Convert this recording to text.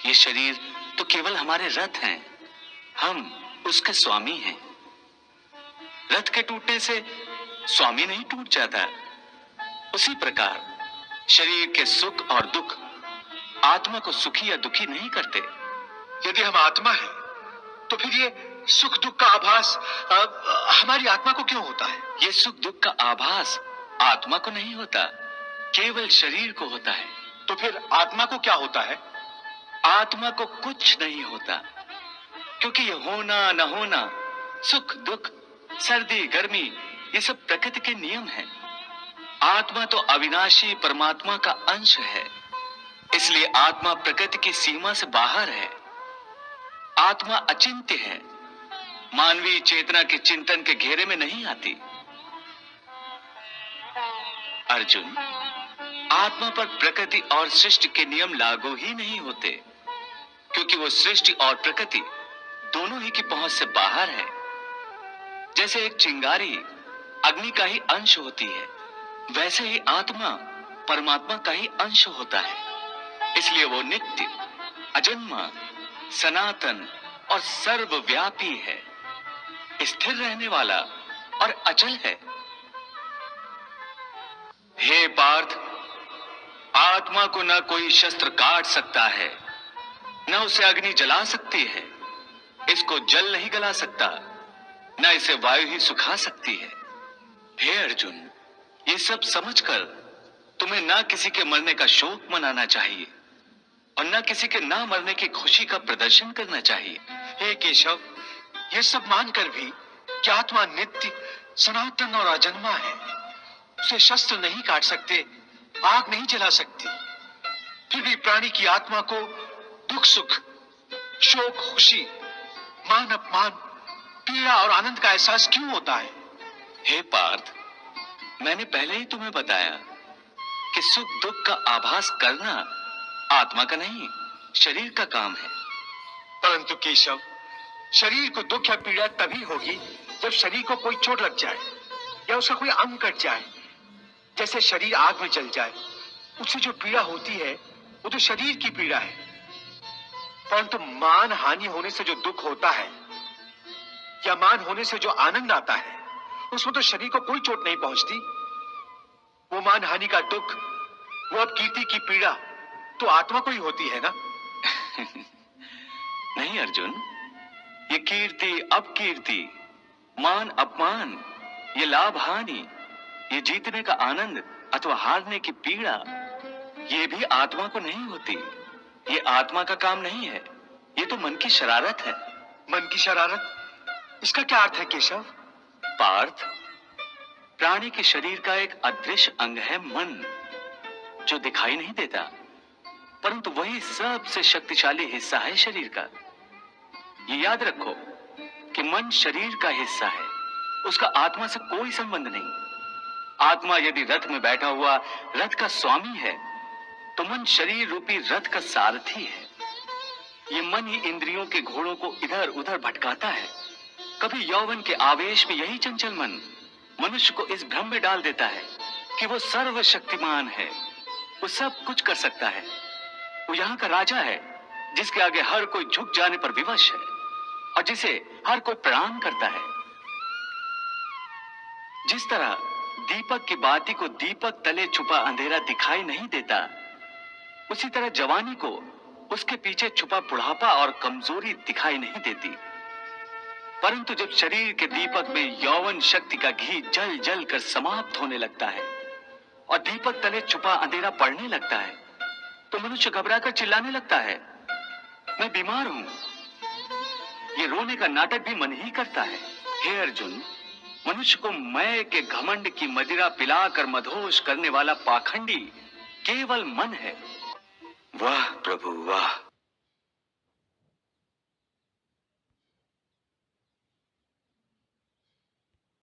ये शरीर तो केवल हमारे रथ हैं, हम उसके स्वामी हैं। रथ के टूटने से स्वामी नहीं टूट जाता। उसी प्रकार शरीर के सुख और दुख आत्मा को सुखी या दुखी नहीं करते। यदि हम आत्मा हैं, तो फिर ये सुख दुख का आभास हमारी आत्मा को क्यों होता है? ये सुख दुख का आभास आत्मा को नहीं होता, केवल शरीर को होता है। तो फिर आत्मा को क्या होता है? आत्मा को कुछ नहीं होता, क्योंकि ये होना न होना, सुख दुख, सर्दी गर्मी, ये सब प्रकृति के नियम हैं। आत्मा तो अविनाशी परमात्मा का अंश है, इसलिए आत्मा प्रकृति की सीमा से बाहर है। आत्मा अचिंत्य है, मानवीय चेतना के चिंतन के घेरे में नहीं आती। अर्जुन, आत्मा पर प्रकृति और सृष्टि के नियम लागू ही नहीं होते, क्योंकि वो सृष्टि और प्रकृति दोनों ही की पहुंच से बाहर है। जैसे एक चिंगारी अग्नि का ही अंश होती है, वैसे ही आत्मा परमात्मा का ही अंश होता है। इसलिए वो नित्य, अजन्मा, सनातन और सर्वव्यापी है, स्थिर रहने वाला और अचल है। हे पार्थ, आत्मा को न कोई शस्त्र काट सकता है, न उसे अग्नि जला सकती है, इसको जल नहीं गला सकता, न इसे वायु ही सुखा सकती है। हे अर्जुन, ये सब समझकर तुम्हें न किसी के मरने का शोक मनाना चाहिए और न किसी के ना मरने की खुशी का प्रदर्शन करना चाहिए। हे केशव, ये सब मानकर भी कि आत्मा नित्य, सनातन और अजन्मा है, उसे शस्त्र नहीं काट सकते, आग नहीं जला सकती, फिर भी प्राणी की आत्मा को दुख सुख, शोक खुशी, मान अपमान, पीड़ा और आनंद का एहसास क्यों होता है? हे पार्थ, मैंने पहले ही तुम्हें बताया कि सुख दुख का आभास करना आत्मा का नहीं, शरीर का काम है। परंतु केशव, शरीर को दुख या पीड़ा तभी होगी जब शरीर को कोई चोट लग जाए या उसका कोई अंग कट जाए। जैसे शरीर आग में जल जाए, उससे जो पीड़ा होती है वो तो शरीर की पीड़ा है। परंतु मान हानि होने से जो दुख होता है या मान होने से जो आनंद आता है, उसमें तो शरीर को कोई चोट नहीं पहुंचती। वो मान हानि का दुख, वो अपकीर्ति की पीड़ा तो आत्मा को ही होती है ना? नहीं अर्जुन, ये कीर्ति अपकीर्ति, मान अपमान, ये लाभ हानि, ये जीतने का आनंद अथवा हारने की पीड़ा, ये भी आत्मा को नहीं होती। ये आत्मा का काम नहीं है, ये तो मन की शरारत है। मन की शरारत, इसका क्या अर्थ है केशव? पार्थ, प्राणी के शरीर का एक अदृश्य अंग है मन, जो दिखाई नहीं देता, परंतु वही सबसे शक्तिशाली हिस्सा है शरीर का। ये याद रखो कि मन शरीर का हिस्सा है, उसका आत्मा से कोई संबंध नहीं। आत्मा यदि रथ में बैठा हुआ रथ का स्वामी है, तो मन शरीर रूपी रथ का सारथी है। ये मन ही इंद्रियों के घोड़ों को इधर उधर भटकाता है। कभी यौवन के आवेश में यही चंचल मन मनुष्य को इस भ्रम में डाल देता है कि वो सर्वशक्तिमान है, वो सब कुछ कर सकता है, वो यहाँ का राजा है, जिसके आगे हर कोई झुक जाने पर विवश है और जिसे हर कोई प्रणाम करता है। जिस तरह दीपक की बाती को दीपक तले छुपा अंधेरा दिखाई नहीं देता, उसी तरह जवानी को उसके पीछे छुपा बुढ़ापा और कमजोरी दिखाई नहीं देती। परंतु जब शरीर के दीपक में यौवन शक्ति का घी जल जल कर समाप्त होने लगता है और दीपक तले छुपा अंधेरा पड़ने लगता है, तो मनुष्य घबराकर चिल्लाने लगता है, मैं बीमार हूं। ये रोने का नाटक भी मन ही करता है। हे अर्जुन, मनुष्य को मैं के घमंड की मदिरा पिलाकर मदहोश करने वाला पाखंडी केवल मन है। वाह प्रभु वाह,